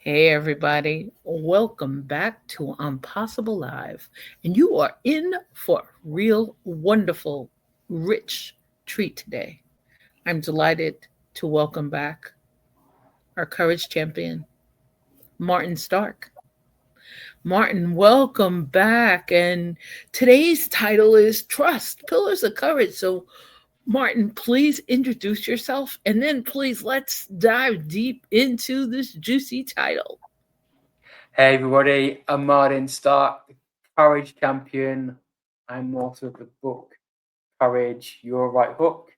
Hey, everybody. Welcome back to Impossible Live. And you are in for a real wonderful, rich treat today. I'm delighted to welcome back our courage champion, Martin Stark. Martin, welcome back. And today's title is Trust Pillars of Courage. So, Martin, please introduce yourself and then please let's dive deep into this juicy title. Hey everybody, I'm Martin Stark, the Courage Champion. I'm author of the book Courage, Your Right Hook,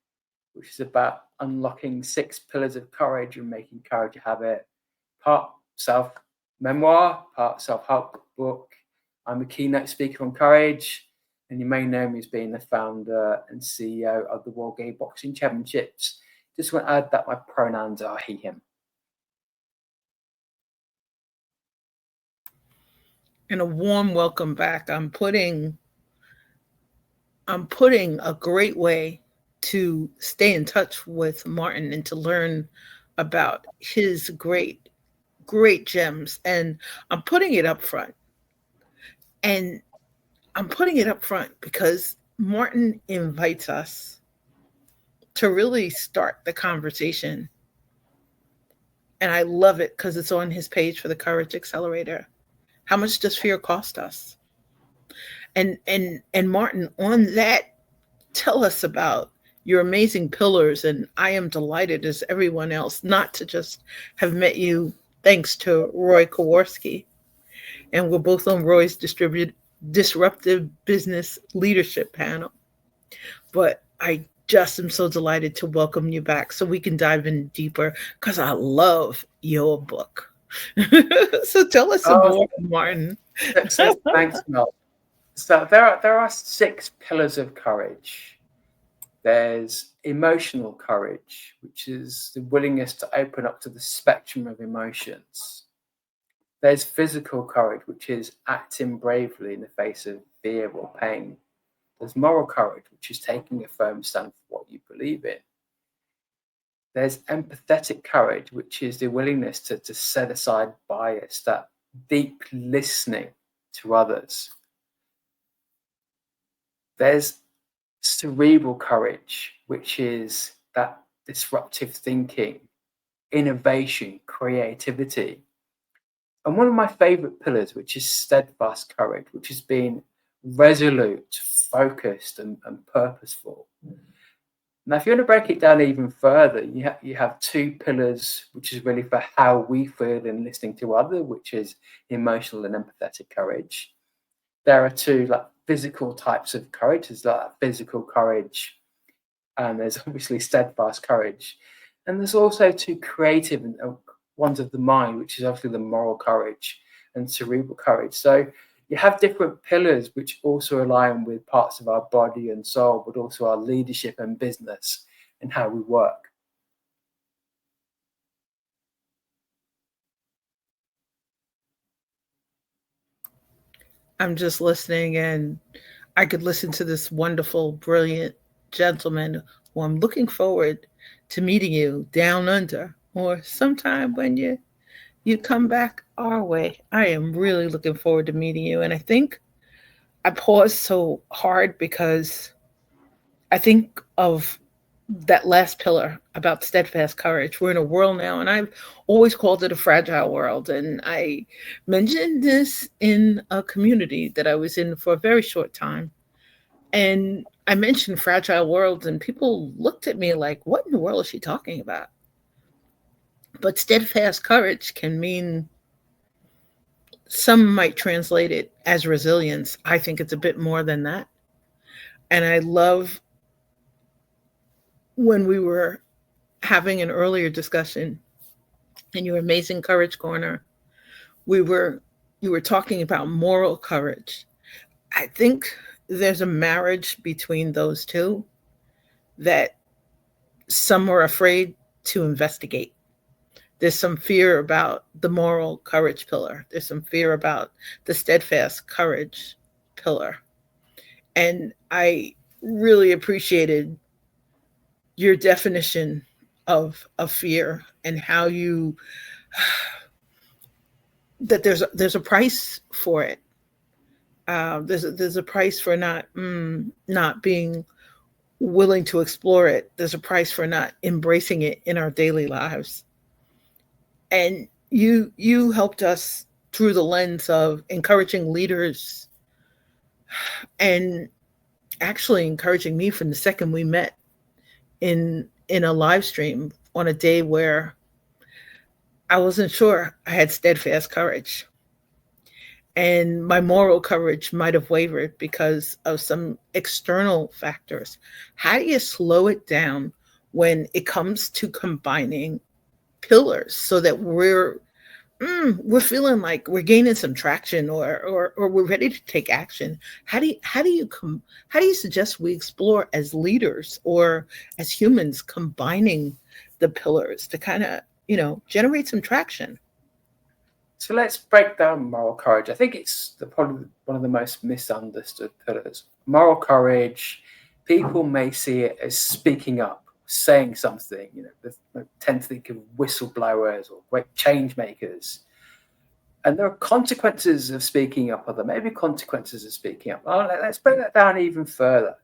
which is about unlocking 6 pillars of courage and making courage a habit. Part self memoir, part self help book. I'm a keynote speaker on courage, and you may know me as being the founder and CEO of the World Gay Boxing Championships. Just want to add that my pronouns are he, him. And a warm welcome back. I'm putting a great way to stay in touch with Martin and to learn about his great gems. And I'm putting it up front. And I'm putting it up front because Martin invites us to really start the conversation. And I love it because it's on his page for the Courage Accelerator. How much does fear cost us? And Martin, on that, tell us about your amazing pillars. And I am delighted, as everyone else, not to just have met you thanks to Roy Kowarski. And we're both on Roy's disruptive business leadership panel. But I just am so delighted to welcome you back so we can dive in deeper because I love your book. So tell us some Oh, more, Martin. thanks, Mel. So there are 6 pillars of courage. There's emotional courage, which is the willingness to open up to the spectrum of emotions. There's physical courage, which is acting bravely in the face of fear or pain. There's moral courage, which is taking a firm stand for what you believe in. There's empathetic courage, which is the willingness to set aside bias, that deep listening to others. There's cerebral courage, which is that disruptive thinking, innovation, creativity. And one of my favorite pillars, which is steadfast courage, which is being resolute, focused, and purposeful. Now, if you want to break it down even further, you have 2 pillars, which is really for how we feel in listening to others, which is emotional and empathetic courage. There are 2 like physical types of courage. There's like physical courage, and there's obviously steadfast courage, and there's also 2 creative ones of the mind, which is obviously the moral courage and cerebral courage. So you have different pillars which also align with parts of our body and soul, but also our leadership and business and how we work. I'm just listening, and I could listen to this wonderful, brilliant gentleman who I'm looking forward to meeting you down under or sometime when you come back our way. I am really looking forward to meeting you. And I think I paused so hard because I think of that last pillar about steadfast courage. We're in a world now, and I've always called it a fragile world. And I mentioned this in a community that I was in for a very short time. And I mentioned fragile worlds, and people looked at me like, what in the world is she talking about? But steadfast courage can mean, some might translate it as resilience. I think it's a bit more than that. And I love when we were having an earlier discussion in your amazing courage corner, we were you were talking about moral courage. I think there's a marriage between those two that some are afraid to investigate. There's some fear about the moral courage pillar. There's some fear about the steadfast courage pillar. And I really appreciated your definition of fear and how you that there's a price for it. There's a price for not being willing to explore it. There's a price for not embracing it in our daily lives. And you helped us through the lens of encouraging leaders, and actually encouraging me from the second we met in a live stream on a day where I wasn't sure I had steadfast courage. And my moral courage might have wavered because of some external factors. How do you slow it down when it comes to combining pillars so that we're feeling like we're gaining some traction, or we're ready to take action? How do you suggest we explore as leaders or as humans, combining the pillars to kind of, generate some traction? So let's break down moral courage. I think it's probably one of the most misunderstood pillars. Moral courage, people may see it as speaking up, saying something. They tend to think of whistleblowers or great change makers. And there are consequences of speaking up, or there may be consequences of speaking up. Well, let's break that down even further.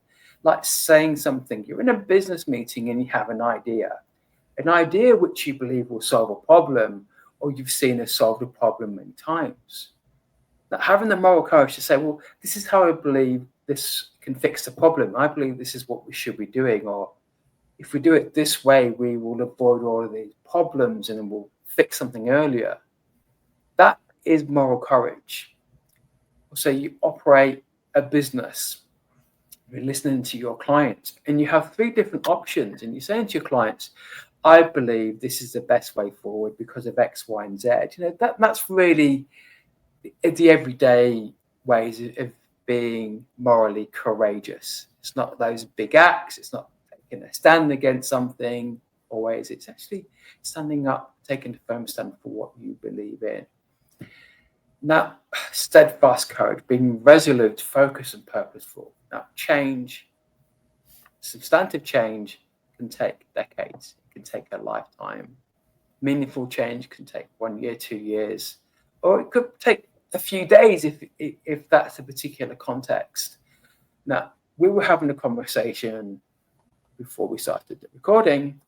Like saying something. You're in a business meeting and you have an idea which you believe will solve a problem, or you've seen us solve the problem many times. Now, having the moral courage to say, well, this is how I believe this can fix the problem. I believe this is what we should be doing, or if we do it this way, we will avoid all of these problems and we'll fix something earlier. That is moral courage. So you operate a business, you're listening to your clients, and you have three different options, and you're saying to your clients, I believe this is the best way forward because of X, Y, and Z. That's really the everyday ways of being morally courageous. It's not those big acts. It's not taking a stand against something always. It's actually standing up, taking a firm stand for what you believe in. Now, steadfast courage, being resolute, focused, and purposeful. Now, change, substantive change, can take decades. It can take a lifetime. Meaningful change can take 1 year, 2 years, or it could take a few days if that's a particular context. Now, we were having a conversation before we started the recording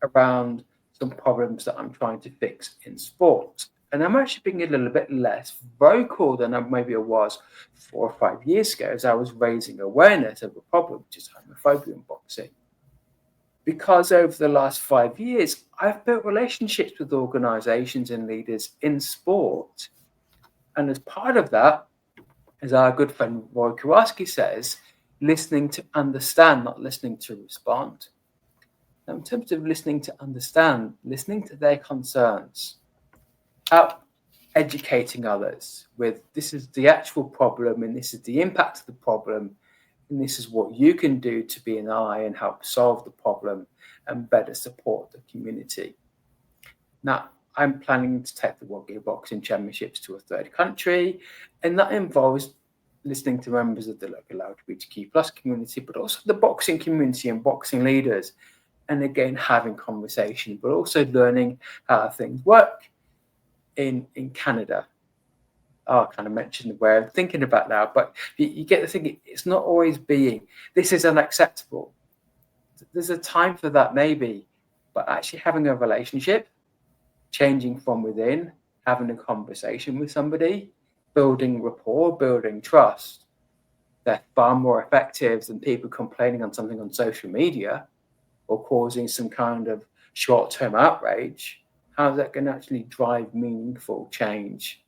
around some problems that I'm trying to fix in sport. And I'm actually being a little bit less vocal than maybe I was 4 or 5 years ago, as I was raising awareness of a problem, which is homophobia in boxing. Because over the last 5 years, I've built relationships with organizations and leaders in sport. And as part of that, as our good friend Roy Kowalski says, listening to understand, not listening to respond. Now, in terms of listening to understand, listening to their concerns, out educating others with this is the actual problem and this is the impact of the problem, and this is what you can do to be an ally and help solve the problem and better support the community. Now, I'm planning to take the World Boxing Championships to a third country, and that involves listening to members of the local LGBTQ plus community, but also the boxing community and boxing leaders, and again having conversation, but also learning how things work in Canada. I kind of mentioned where I'm thinking about now, but you get the thing, it's not always being, this is unacceptable. There's a time for that maybe, but actually having a relationship, changing from within, having a conversation with somebody, building rapport, building trust, they're far more effective than people complaining on something on social media or causing some kind of short-term outrage. How's that going to actually drive meaningful change?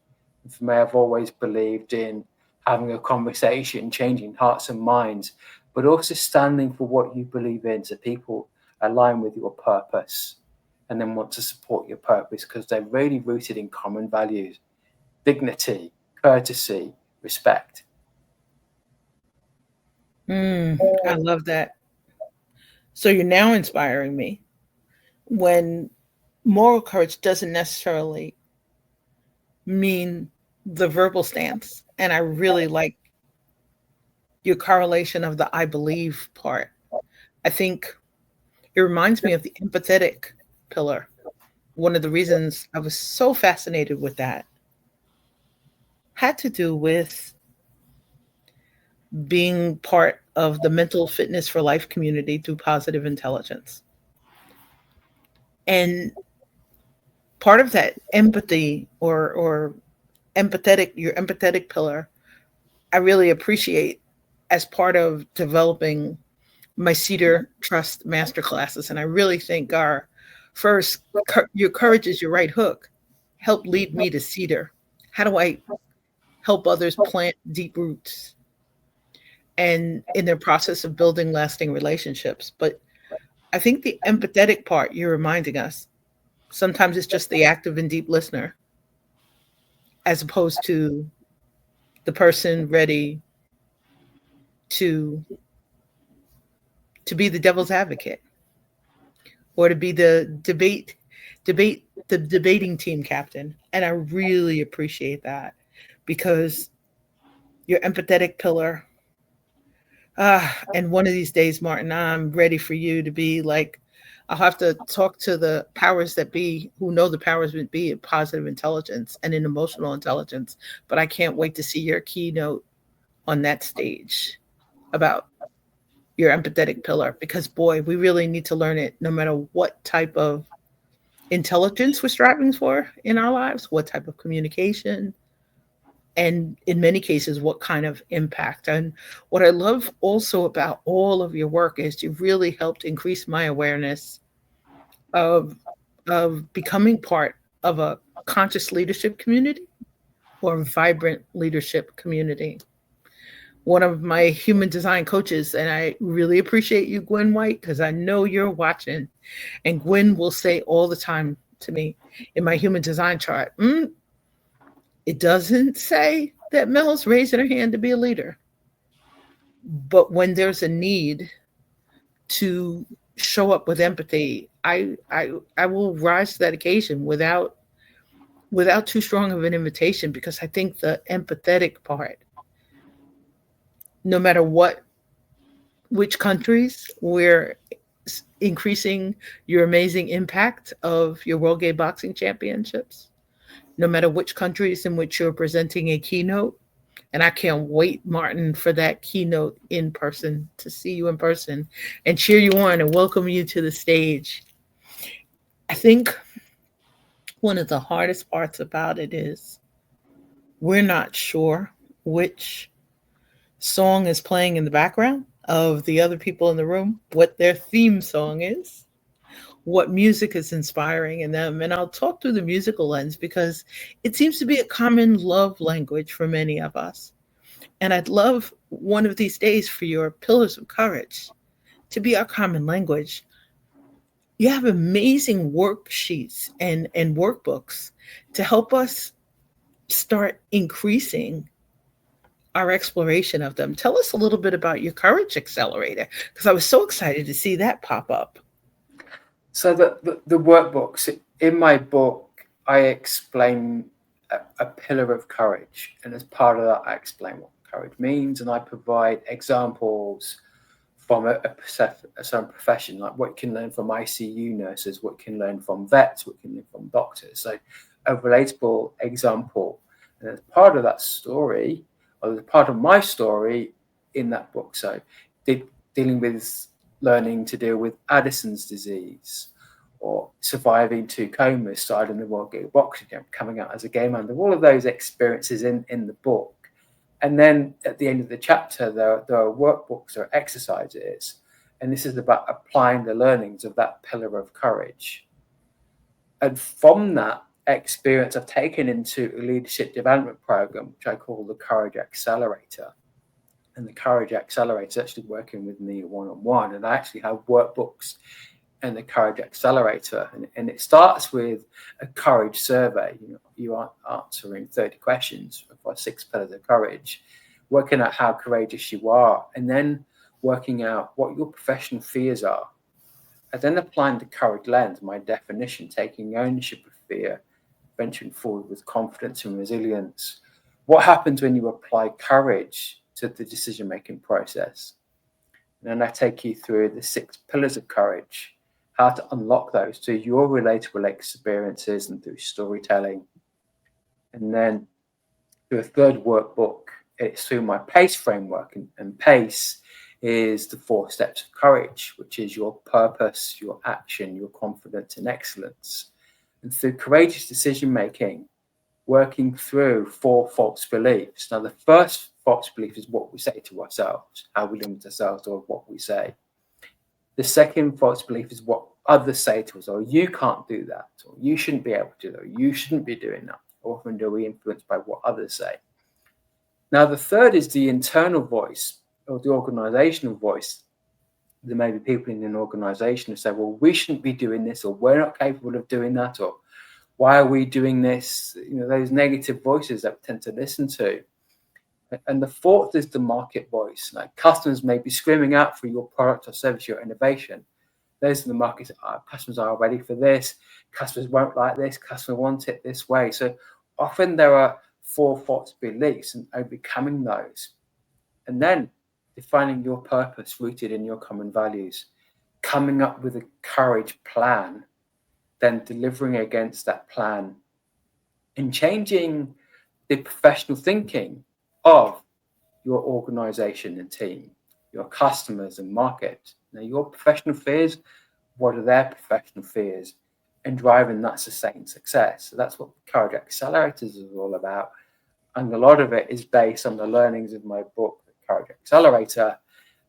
And for me, I've always believed in having a conversation, changing hearts and minds, but also standing for what you believe in so people align with your purpose and then want to support your purpose because they're really rooted in common values, dignity, courtesy, respect. I love that. So you're now inspiring me when moral courage doesn't necessarily mean the verbal stance. And I really like your correlation of the I believe part. I think it reminds me of the empathetic pillar. One of the reasons I was so fascinated with that had to do with being part of the mental fitness for life community through positive intelligence. And part of that empathy or empathetic, your empathetic pillar, I really appreciate as part of developing my Cedar Trust master classes. And I really think our first, your courage is your right hook, helped lead me to Cedar. How do I help others plant deep roots and in their process of building lasting relationships? But I think the empathetic part you're reminding us, sometimes it's just the active and deep listener, as opposed to the person ready to to be the devil's advocate or to be the debate the debating team captain. And I really appreciate that because your empathetic pillar. And one of these days, Martin, I'm ready for you to be like, I'll have to talk to the powers that be who know the powers that be in positive intelligence and in emotional intelligence. But I can't wait to see your keynote on that stage about your empathetic pillar because, boy, we really need to learn it no matter what type of intelligence we're striving for in our lives, what type of communication, and in many cases what kind of impact. And what I love also about all of your work is you really helped increase my awareness of becoming part of a conscious leadership community or a vibrant leadership community. One of my human design coaches, and I really appreciate you, Gwen White, because I know you're watching, and Gwen will say all the time to me in my human design chart, it doesn't say that Mel's raising her hand to be a leader. But when there's a need to show up with empathy, I will rise to that occasion without too strong of an invitation because I think the empathetic part, no matter what which countries we're increasing your amazing impact of your World Gay Boxing Championships, no matter which countries in which you're presenting a keynote. And I can't wait, Martin, for that keynote in person, to see you in person and cheer you on and welcome you to the stage. I think one of the hardest parts about it is we're not sure which song is playing in the background of the other people in the room, what their theme song is, what music is inspiring in them. And I'll talk through the musical lens because it seems to be a common love language for many of us. And I'd love one of these days for your pillars of courage to be our common language. You have amazing worksheets and workbooks to help us start increasing our exploration of them. Tell us a little bit about your courage accelerator because I was so excited to see that pop up. So the workbooks in my book, I explain a pillar of courage, and as part of that, I explain what courage means, and I provide examples from a certain profession, like what you can learn from ICU nurses, what you can learn from vets, what you can learn from doctors. So a relatable example, and as part of that story, or as part of my story in that book, so dealing with learning to deal with Addison's disease, or surviving 2 comas, starting the World Gay Boxing Camp, coming out as a gay man. There are all of those experiences in the book. And then at the end of the chapter, there are workbooks or exercises. And this is about applying the learnings of that pillar of courage. And from that experience, I've taken into a leadership development program, which I call the Courage Accelerator. And the Courage Accelerator is actually working with me one-on-one. And I actually have workbooks and the Courage Accelerator. And it starts with a courage survey. You are answering 30 questions for 6 pillars of courage, working out how courageous you are, and then working out what your professional fears are. And then applying the courage lens, my definition, taking ownership of fear, venturing forward with confidence and resilience. What happens when you apply courage to the decision-making process? And then I take you through the 6 pillars of courage, how to unlock those through your relatable experiences and through storytelling. And then through a third workbook. It's through my PACE framework, and PACE is the 4 steps of courage, which is your purpose, your action, your confidence, and excellence. And through courageous decision making, working through 4 false beliefs. Now, the first false belief is what we say to ourselves, how we limit ourselves, or what we say. The second false belief is what others say to us, or you can't do that, or you shouldn't be able to do that, or you shouldn't be doing that. Often do we influenced by what others say. Now, the third is the internal voice, or the organizational voice. There may be people in an organization who say, well, we shouldn't be doing this, or we're not capable of doing that, or why are we doing this? Those negative voices that we tend to listen to. And the fourth is the market voice. Like, customers may be screaming out for your product or service, your innovation. Those are the markets. Customers are ready for this. Customers won't like this. Customers want it this way. So often there are 4 false beliefs, and overcoming those. And then defining your purpose rooted in your common values, coming up with a courage plan, then delivering against that plan, and changing the professional thinking of your organization and team, your customers and market. Now, your professional fears, what are their professional fears, and driving that sustained success. So that's what Courage Accelerators is all about. And a lot of it is based on the learnings of my book, The Courage Accelerator.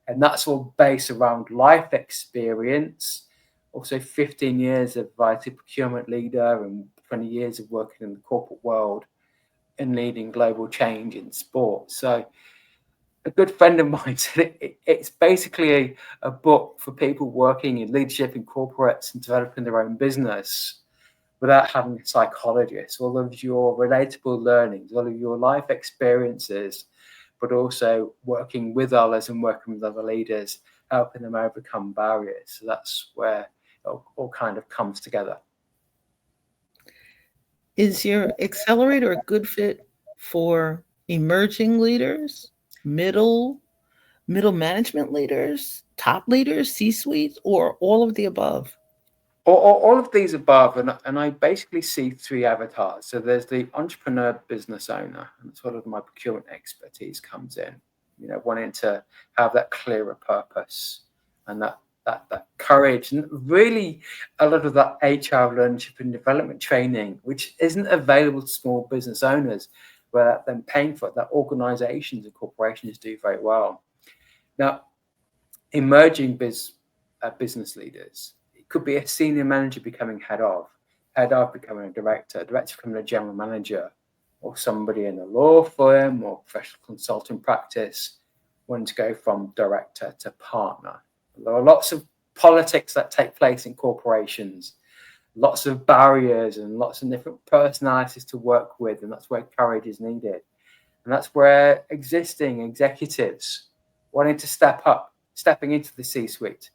And that's all based around life experience, also 15 years of IT procurement leader and 20 years of working in the corporate world and leading global change in sport. So a good friend of mine said it's basically a book for people working in leadership in corporates and developing their own business without having a psychologist. All of your relatable learnings, all of your life experiences, but also working with others and working with other leaders, helping them overcome barriers. So that's where it all kind of comes together. Is your accelerator a good fit for emerging leaders, middle middle management leaders, top leaders, C-suites, or all of the above? All of these above, and I basically see 3 avatars. So there's the entrepreneur business owner, and sort of my procurement expertise comes in, wanting to have that clearer purpose and that courage, and really a lot of that HR leadership and development training, which isn't available to small business owners, where then paying for it, that organizations and corporations do very well. Now, emerging business leaders, could be a senior manager becoming head of becoming a director becoming a general manager, or somebody in a law firm or professional consulting practice wanting to go from director to partner. There are lots of politics that take place in corporations, lots of barriers and lots of different personalities to work with, and that's where courage is needed. And that's where existing executives wanting to step up, stepping into the C-suite,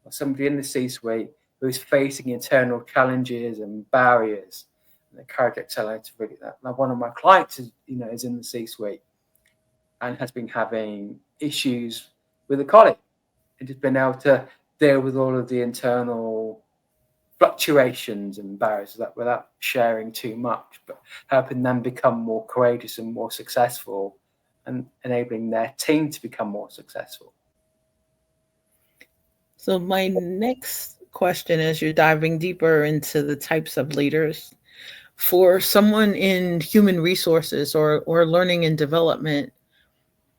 or somebody in the C-suite who's facing internal challenges and barriers. And the Courage Accelerator really that. Now, one of my clients is in the C-suite and has been having issues with a colleague, and just been able to deal with all of the internal fluctuations and barriers without sharing too much, but helping them become more courageous and more successful, and enabling their team to become more successful. So, my next question, as you're diving deeper into the types of leaders, for someone in human resources or learning and development,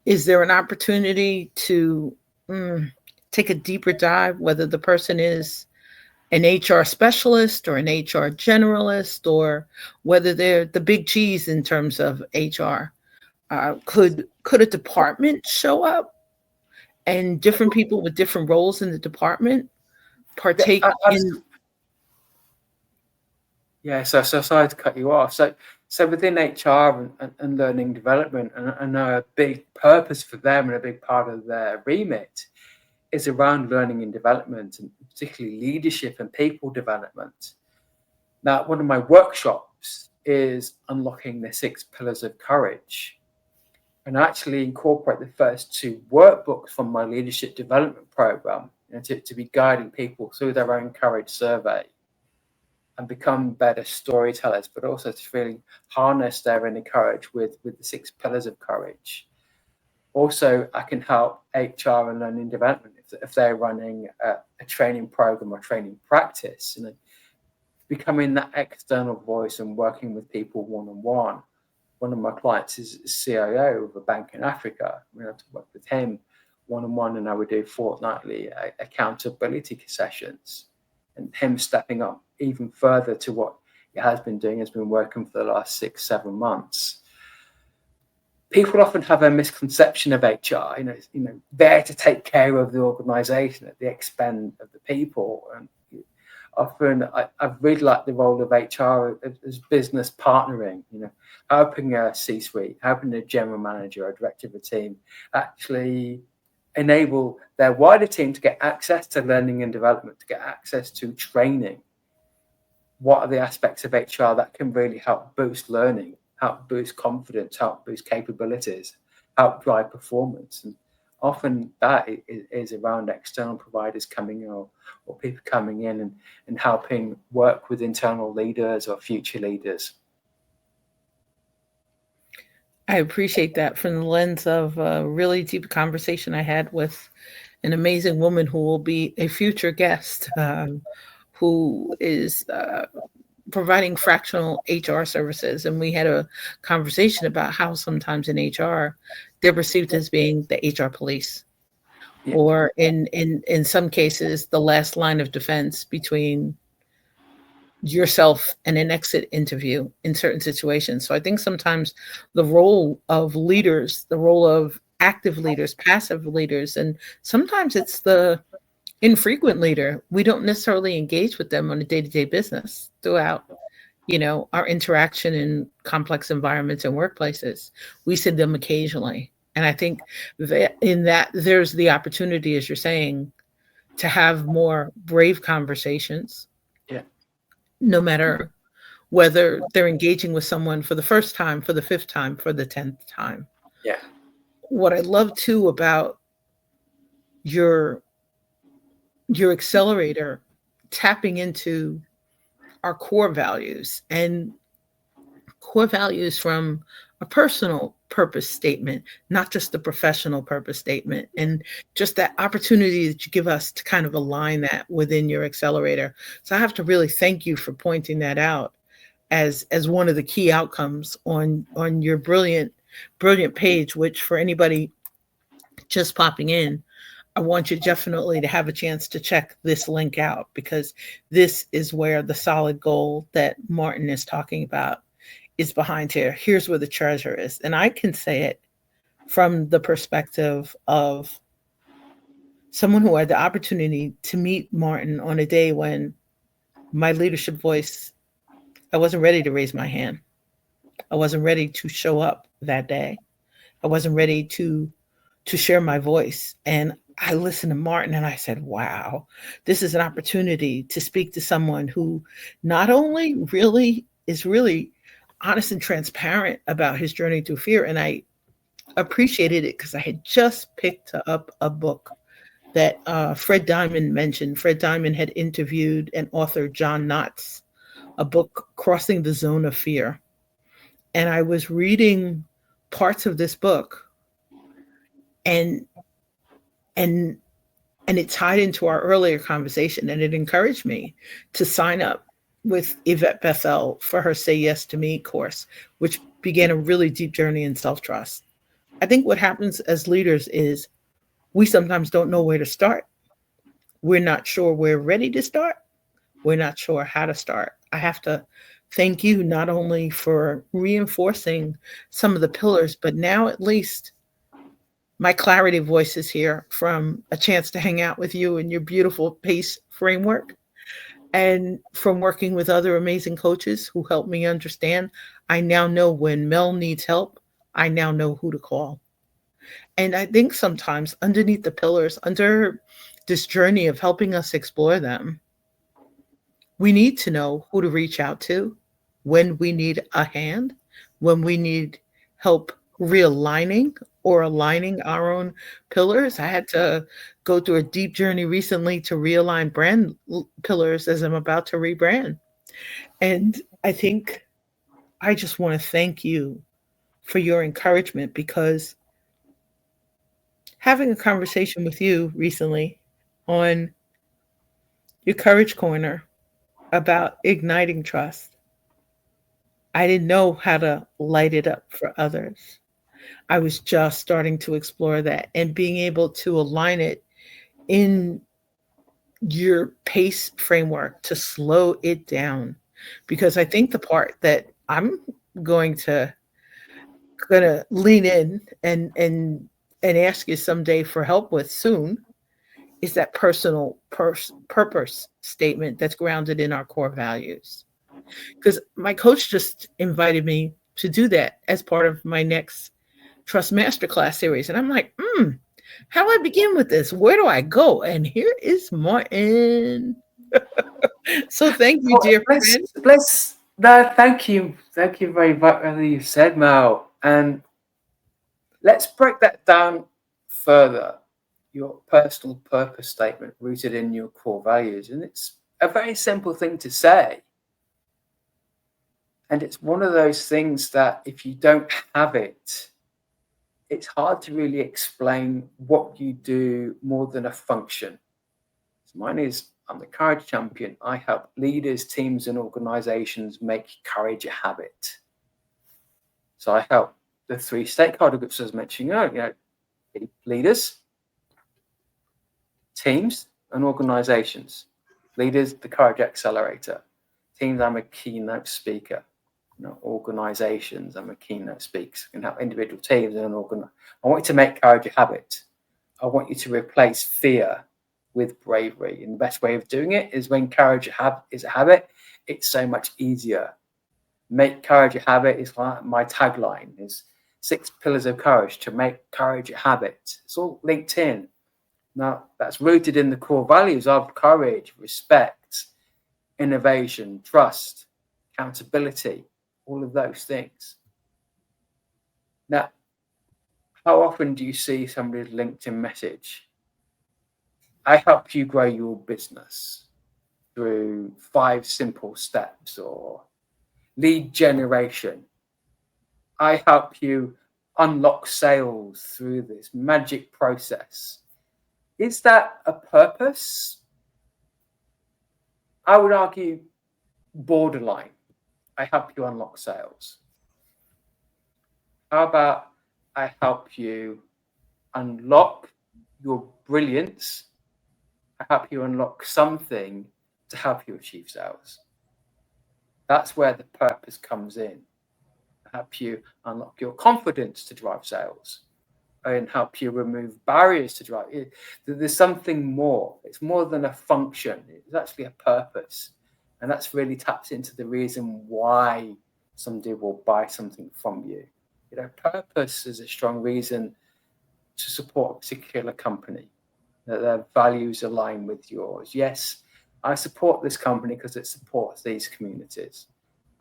is there an opportunity to mm, take a deeper dive, whether the person is an HR specialist or an HR generalist, or whether they're the big cheese in terms of HR? Could a department show up and different people with different roles in the department Yeah, partake in? yeah. So sorry to cut you off. So within HR and learning development, and a big purpose for them and a big part of their remit is around learning and development, and particularly leadership and people development. Now, one of my workshops is unlocking the 6 pillars of courage, and I actually incorporate the first 2 workbooks from my leadership development program, to be guiding people through their own courage survey. and become better storytellers, but also to really harness their inner courage with the 6 pillars of courage. Also, I can help HR and learning development if they're running a training program or training practice, becoming that external voice and working with people one on one. One of my clients is CIO of a bank in Africa. We have to work with him one on one, and I would do fortnightly accountability sessions, and him stepping up even further to what he has been doing, has been working for the last 6-7 months. People often have a misconception of HR, there to take care of the organization at the expense of the people. And often I really like the role of HR as business partnering, helping a C-suite, helping a general manager or director of a team actually enable their wider team to get access to learning and development, to get access to training. What are the aspects of HR that can really help boost learning, help boost confidence, help boost capabilities, help drive performance? And often that is around external providers coming in, or people coming in and helping work with internal leaders or future leaders. I appreciate that from the lens of a really deep conversation I had with an amazing woman who will be a future guest, who is providing fractional HR services. And we had a conversation about how sometimes in HR, they're perceived as being the HR police, Yeah, or in some cases, the last line of defense between yourself and an exit interview in certain situations. So I think sometimes the role of leaders, the role of active leaders, passive leaders, and sometimes it's the infrequent leader. We don't necessarily engage with them on a day-to-day business throughout, our interaction in complex environments and workplaces. We see them occasionally. And I think that in that there's the opportunity, as you're saying, to have more brave conversations, yeah, no matter whether they're engaging with someone for the first time, for the fifth time, for the 10th time. yeah, What I love too about your your accelerator tapping into our core values, and core values from a personal purpose statement, not just the professional purpose statement, and just that opportunity that you give us to kind of align that within your accelerator. So I have to really thank you for pointing that out as one of the key outcomes on your brilliant page, which for anybody just popping in, I want you definitely to have a chance to check this link out, because this is where the solid gold that Martin is talking about is behind here. Here's where the treasure is. And I can say it from the perspective of someone who had the opportunity to meet Martin on a day when my leadership voice, I wasn't ready to raise my hand. I wasn't ready to show up that day. I wasn't ready to share my voice. And I listened to Martin and I said, wow, this is an opportunity to speak to someone who not only really is really honest and transparent about his journey through fear. And I appreciated it because I had just picked up a book that Fred Diamond mentioned. Fred Diamond had interviewed an author, John Knotts, a book, Crossing the Zone of Fear. And I was reading parts of this book, and and and it tied into our earlier conversation, and it encouraged me to sign up with Yvette Bethel for her Say Yes to Me course, which began a really deep journey in self-trust. I think what happens as leaders is we sometimes don't know where to start. We're not sure we're ready to start. We're not sure how to start. I have to thank you not only for reinforcing some of the pillars, but now at least my clarity voice is here from a chance to hang out with you and your beautiful PACE framework, and from working with other amazing coaches who help me understand. I now know when Mel needs help, I now know who to call. And I think sometimes underneath the pillars, under this journey of helping us explore them, we need to know who to reach out to when we need a hand, when we need help realigning or aligning our own pillars. I had to go through a deep journey recently to realign brand pillars as I'm about to rebrand. And I think I just want to thank you for your encouragement because having a conversation with you recently on your Courage Corner about igniting trust, I didn't know how to light it up for others. I was just starting to explore that and being able to align it in your pace framework to slow it down. Because I think the part that I'm going to gonna lean in and ask you someday for help with soon is that personal purpose statement that's grounded in our core values. Because my coach just invited me to do that as part of my next Trust Masterclass series. And I'm like, how do I begin with this? Where do I go? And here is Martin. So thank you, Well, dear let's friend. let's no, thank you very much. As you said, Mel, and let's break that down further. Your personal purpose statement rooted in your core values, and it's a very simple thing to say. And it's one of those things that if you don't have it, it's hard to really explain what you do more than a function. So mine is I'm the courage champion. I help leaders, teams, and organizations make courage a habit. So I help the three stakeholder groups I was mentioning earlier, leaders, teams, and organizations. Leaders, the courage accelerator. Teams, I'm a keynote speaker. Organizations, I'm a keynote speaker. So I can help individual teams and I want you to make courage a habit. I want you to replace fear with bravery. And the best way of doing it is when courage is a habit, it's so much easier. Make courage a habit is like my tagline is 6 pillars of courage to make courage a habit. It's all linked in. Now, that's rooted in the core values of courage, respect, innovation, trust, accountability, all of those things. Now, how often do you see somebody's LinkedIn message? I help you grow your business through 5 simple steps or lead generation. I help you unlock sales through this magic process. Is that a purpose? I would argue borderline. I help you unlock sales. How about I help you unlock your brilliance? I help you unlock something to help you achieve sales. That's where the purpose comes in. I help you unlock your confidence to drive sales and help you remove barriers to drive. There's something more. It's more than a function. It's actually a purpose. And that's really taps into the reason why somebody will buy something from you. Purpose is a strong reason to support a particular company, that their values align with yours. Yes, I support this company because it supports these communities.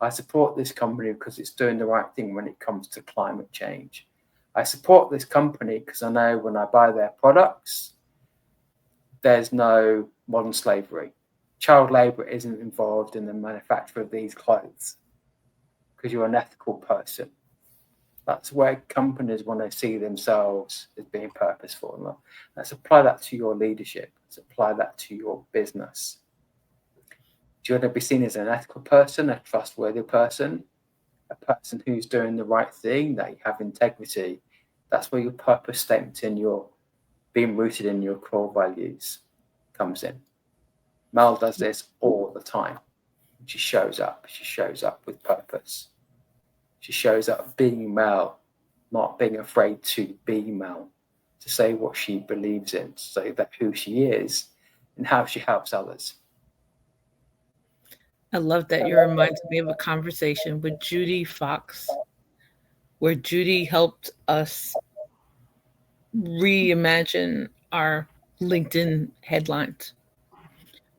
I support this company because it's doing the right thing when it comes to climate change. I support this company because I know when I buy their products, there's no modern slavery. Child labour isn't involved in the manufacture of these clothes because you're an ethical person. That's where companies want to see themselves as being purposeful. Let's apply that to your leadership. Let's apply that to your business. Do you want to be seen as an ethical person, a trustworthy person, a person who's doing the right thing, that you have integrity? That's where your purpose statement and your being rooted in your core values comes in. Mel does this all the time. She shows up. She shows up with purpose. She shows up being Mel, not being afraid to be Mel, to say what she believes in, to say that who she is and how she helps others. I love that you reminded me of a conversation with Judy Fox, where Judy helped us reimagine our LinkedIn headlines.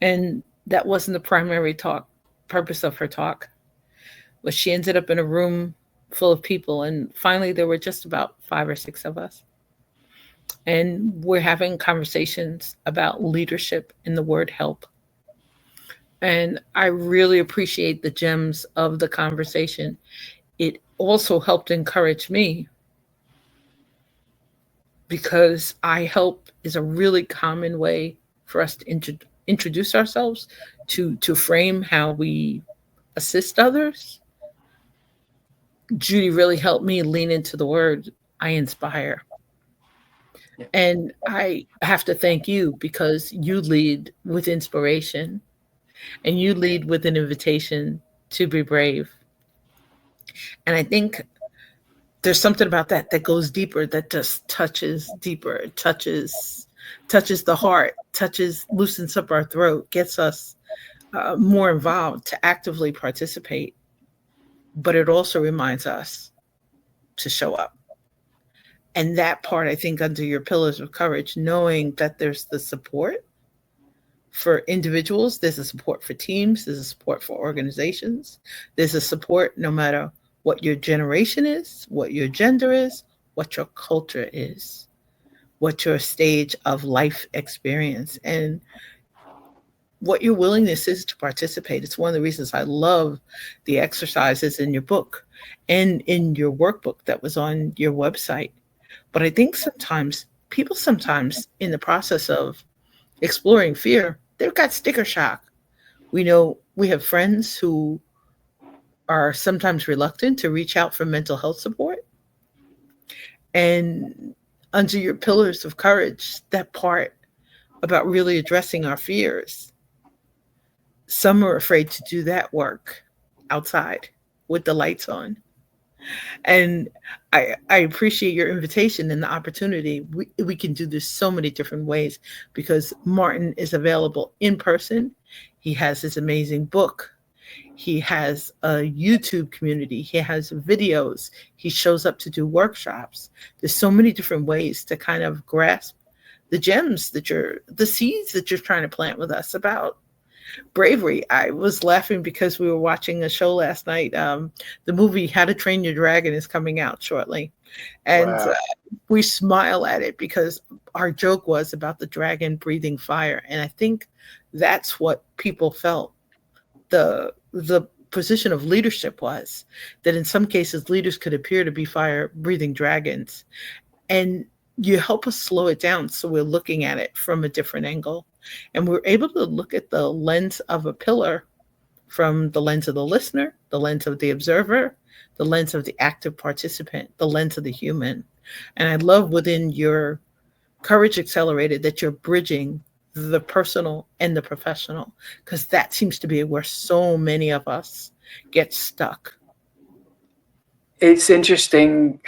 And that wasn't the primary talk purpose of her talk. But she ended up in a room full of people, and finally there were just about 5 or 6 of us. And we're having conversations about leadership and the word help. And I really appreciate the gems of the conversation. It also helped encourage me because I help is a really common way for us to introduce ourselves, to frame how we assist others. Judy really helped me lean into the word I inspire. Yeah. And I have to thank you because you lead with inspiration and you lead with an invitation to be brave. And I think there's something about that that goes deeper, that just touches deeper, touches the heart, touches, loosens up our throat, gets us more involved to actively participate. But it also reminds us to show up. And that part, I think, under your pillars of courage, knowing that there's the support for individuals, there's a support for teams, there's a support for organizations, there's a support no matter what your generation is, what your gender is, what your culture is, what your stage of life experience, and what your willingness is to participate. It's one of the reasons I love the exercises in your book and in your workbook that was on your website. But I think sometimes people, sometimes in the process of exploring fear, they've got sticker shock. We know we have friends who are sometimes reluctant to reach out for mental health support. And under your pillars of courage, that part about really addressing our fears, some are afraid to do that work outside with the lights on. And I appreciate your invitation and the opportunity. We can do this so many different ways because Martin is available in person. He has his amazing book. He has a YouTube community. He has videos. He shows up to do workshops. There's so many different ways to kind of grasp the gems that the seeds that you're trying to plant with us about bravery. I was laughing because we were watching a show last night. The movie How to Train Your Dragon is coming out shortly. And Wow. we smile at it because our joke was about the dragon breathing fire. And I think that's what people felt the position of leadership was, that in some cases leaders could appear to be fire breathing dragons. And you help us slow it down so we're looking at it from a different angle, and we're able to look at the lens of a pillar from the lens of the listener, the lens of the observer, the lens of the active participant, the lens of the human. And I love within your Courage Accelerated that you're bridging the personal and the professional, because that seems to be where so many of us get stuck. It's interesting.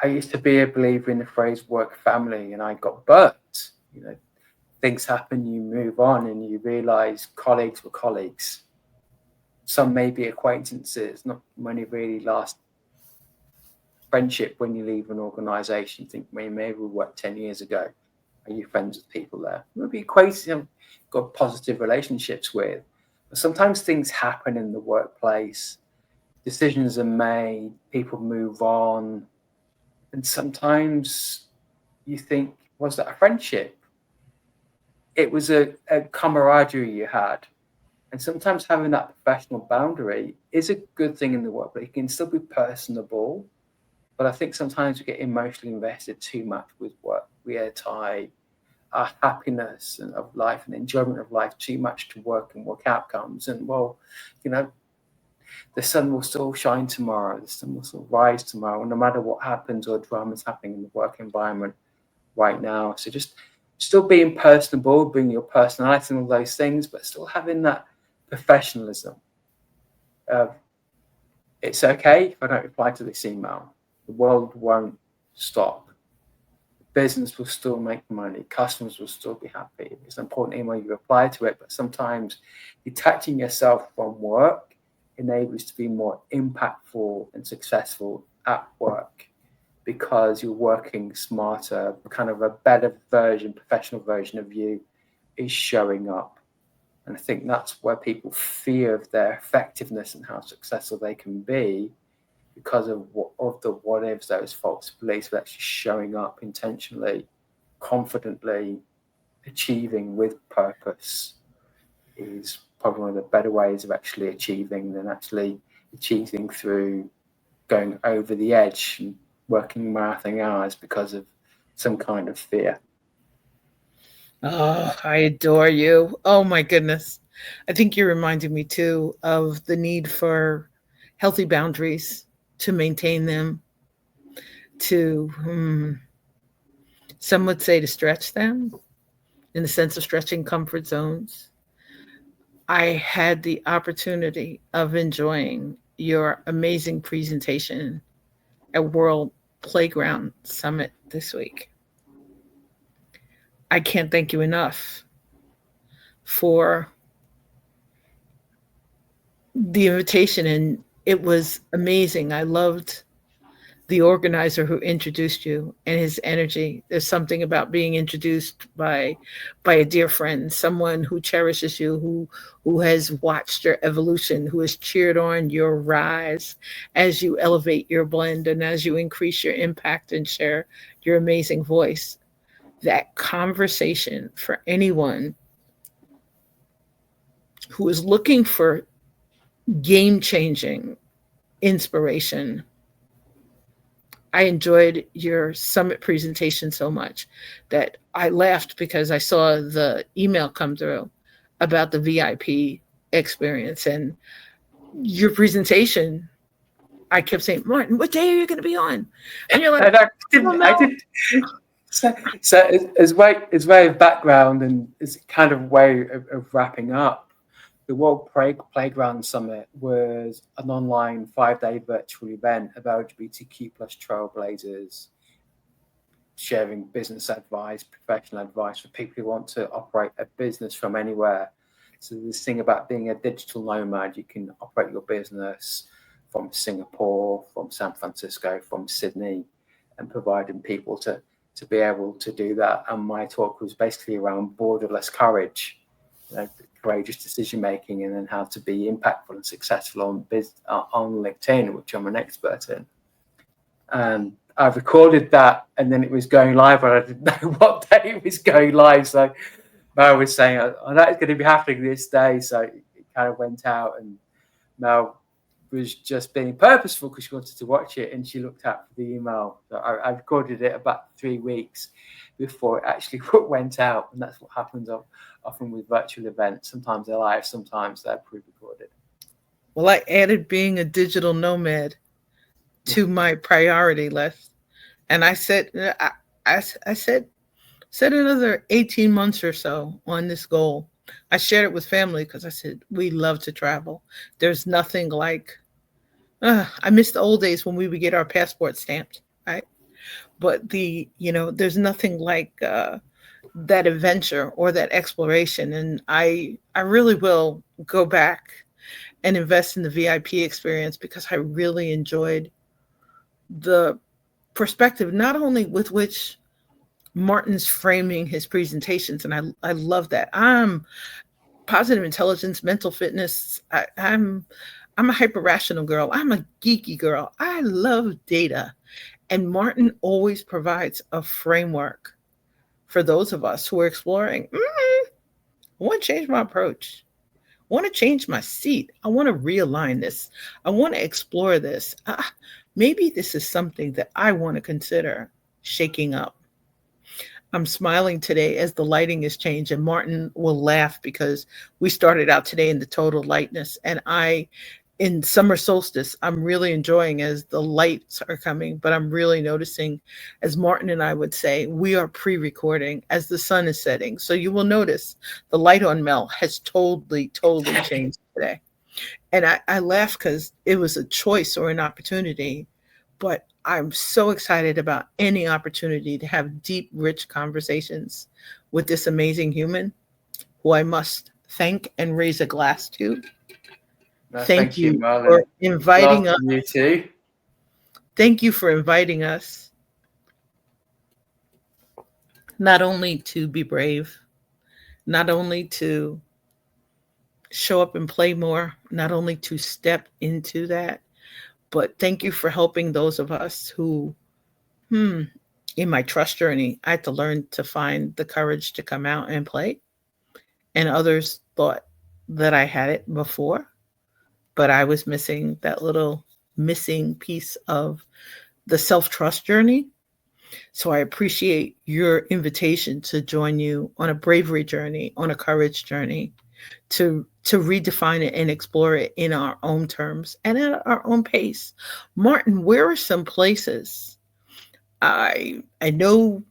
I used to be a believer in the phrase work family, and I got burnt. You know, things happen, you move on, and you realize colleagues were colleagues. Some may be acquaintances, not many really last friendship when you leave an organization. You think, maybe we worked 10 years ago. Are you friends with people there? Maybe acquaintances you've got positive relationships with. But sometimes things happen in the workplace, decisions are made, people move on, and sometimes you think, was that a friendship? It was a camaraderie you had. And sometimes having that professional boundary is a good thing in the workplace. It can still be personable, but I think sometimes we get emotionally invested too much with work. We tie our happiness and of life and enjoyment of life too much to work and work outcomes. And well, you know, the sun will still shine tomorrow. The sun will still rise tomorrow, no matter what happens or drama's happening in the work environment right now. So just still being personable, bringing your personality and all those things, but still having that professionalism. Uh, it's okay if I don't reply to this email. The world won't stop. Business will still make money. Customers will still be happy. It's an important email, you reply to it, but sometimes detaching yourself from work enables you to be more impactful and successful at work because you're working smarter, kind of a better version, professional version of you is showing up. And I think that's where people fear of their effectiveness and how successful they can be because of the what ifs, those false beliefs, of actually showing up intentionally, confidently, achieving with purpose. is probably one of the better ways of actually achieving than actually achieving through going over the edge and working marathon hours because of some kind of fear. Oh, I adore you. Oh my goodness. I think you're reminding me too of the need for healthy boundaries, to maintain them, to, some would say to stretch them in the sense of stretching comfort zones. I had the opportunity of enjoying your amazing presentation at World Playground Summit this week. I can't thank you enough for the invitation, and it was amazing. I loved the organizer who introduced you and his energy. There's something about being introduced by a dear friend, someone who cherishes you, who has watched your evolution, who has cheered on your rise as you elevate your blend and as you increase your impact and share your amazing voice. That conversation for anyone who is looking for game changing inspiration. I enjoyed your summit presentation so much that I laughed because I saw the email come through about the VIP experience and your presentation. I kept saying, Martin, what day are you going to be on? And you're like, And I oh, didn't. I no. did. So, so as way of background and as kind of way of wrapping up, the World Playground Summit was an online 5-day virtual event of LGBTQ plus trailblazers sharing business advice, professional advice for people who want to operate a business from anywhere. So this thing about being a digital nomad, you can operate your business from Singapore, from San Francisco, from Sydney, and providing people to be able to do that. And my talk was basically around borderless courage, you know, courageous decision making, and then how to be impactful and successful on LinkedIn, which I'm an expert in. And I recorded that, and then it was going live, but I didn't know what day it was going live. So Mel was saying, "Oh, that's going to be happening this day." So it kind of went out, and Mel was just being purposeful because she wanted to watch it, and she looked out for the email. So I recorded it about 3 weeks before it actually went out, and that's what happens often with virtual events. Sometimes they're live, sometimes they're pre-recorded. Well, I added being a digital nomad to my priority list. And I said, I said, set another 18 months or so on this goal. I shared it with family because I said, we love to travel. There's nothing like, I miss the old days when we would get our passport stamped, right? But there's nothing like that adventure or that exploration. And I really will go back and invest in the VIP experience because I really enjoyed the perspective, not only with which Martin's framing his presentations, and I love that. I'm positive intelligence, mental fitness. I'm a hyper rational girl. I'm a geeky girl. I love data, and Martin always provides a framework for those of us who are exploring. I want to change my approach. I want to change my seat. I want to realign this. I want to explore this. Maybe this is something that I want to consider shaking up. I'm smiling today as the lighting has changed, and Martin will laugh because we started out today in the total lightness. And in summer solstice, I'm really enjoying as the lights are coming, but I'm really noticing, as Martin and I would say, we are pre recording as the sun is setting. So you will notice the light on Mel has totally, totally changed today. And I laugh because it was a choice or an opportunity, but I'm so excited about any opportunity to have deep, rich conversations with this amazing human who I must thank and raise a glass to. No, Thank thank you, you Mel, for and love inviting us. from you too. Thank you for inviting us not only to be brave, not only to show up and play more, not only to step into that, but thank you for helping those of us who, hmm, in my trust journey, I had to learn to find the courage to come out and play. And others thought that I had it before, but I was missing that little missing piece of the self trust journey. So I appreciate your invitation to join you on a bravery journey, on a courage journey, to redefine it and explore it in our own terms and at our own pace. Martin, where are some places? I know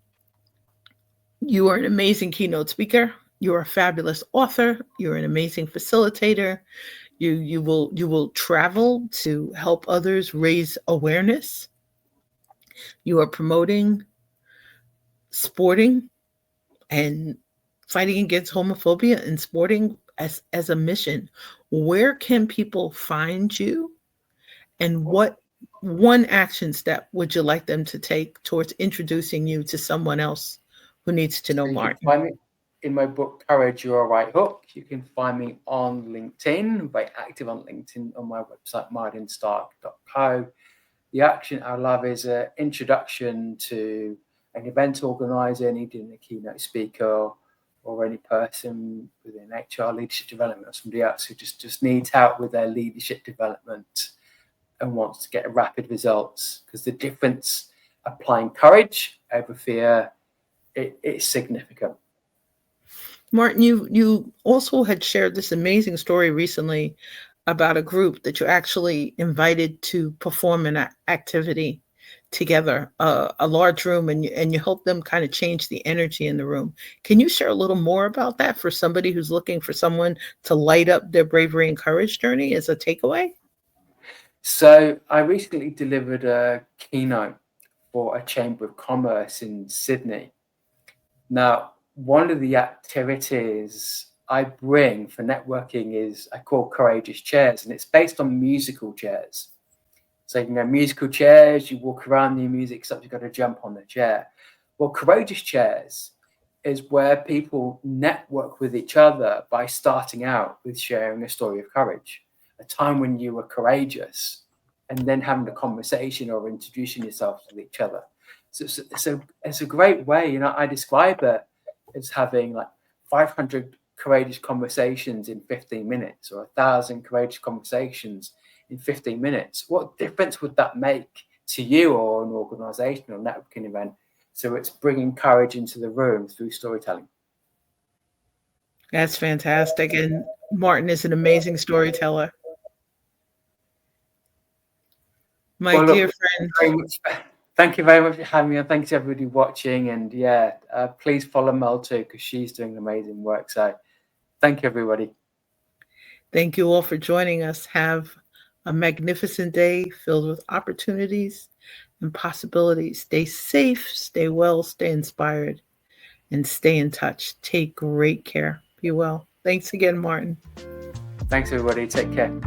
you are an amazing keynote speaker. You're a fabulous author. You're an amazing facilitator. You will travel to help others raise awareness. You are promoting sporting and fighting against homophobia and sporting as a mission. Where can people find you, and what one action step would you like them to take towards introducing you to someone else who needs to know So you can Martin? find me in my book, Courage, You're a Right Hook. You can find me on LinkedIn. I'm very active on LinkedIn on my website, martinstark.co. The action I love is an introduction to an event organizer, needing a keynote speaker, or any person within HR leadership development or somebody else who just needs help with their leadership development and wants to get rapid results. Because the difference applying courage over fear, it's significant. Martin, you also had shared this amazing story recently about a group that you actually invited to perform an activity together, a large room, and you helped them kind of change the energy in the room. Can you share a little more about that for somebody who's looking for someone to light up their bravery and courage journey as a takeaway? So I recently delivered a keynote for a Chamber of Commerce in Sydney. Now, one of the activities I bring for networking is I call Courageous Chairs, and it's based on musical chairs. So, musical chairs, you walk around, the music stops, you've got to jump on the chair. Well, Courageous Chairs is where people network with each other by starting out with sharing a story of courage, a time when you were courageous, and then having a conversation or introducing yourself to each other. So it's a great way. I describe it as having like 500 courageous conversations in 15 minutes or 1,000 courageous conversations in 15 minutes. What difference would that make to you or an organization or networking event? So it's bringing courage into the room through storytelling. That's fantastic. And Martin is an amazing storyteller. My Well, look, dear friend, thank you very much for having me, and thanks to everybody watching. And yeah, please follow Mel too, because she's doing amazing work. So thank you, everybody. thank you all for joining us. Have a magnificent day filled with opportunities and possibilities. Stay safe, stay well, stay inspired, and stay in touch. Take great care. Be well. Thanks again, Martin. Thanks, everybody. Take care.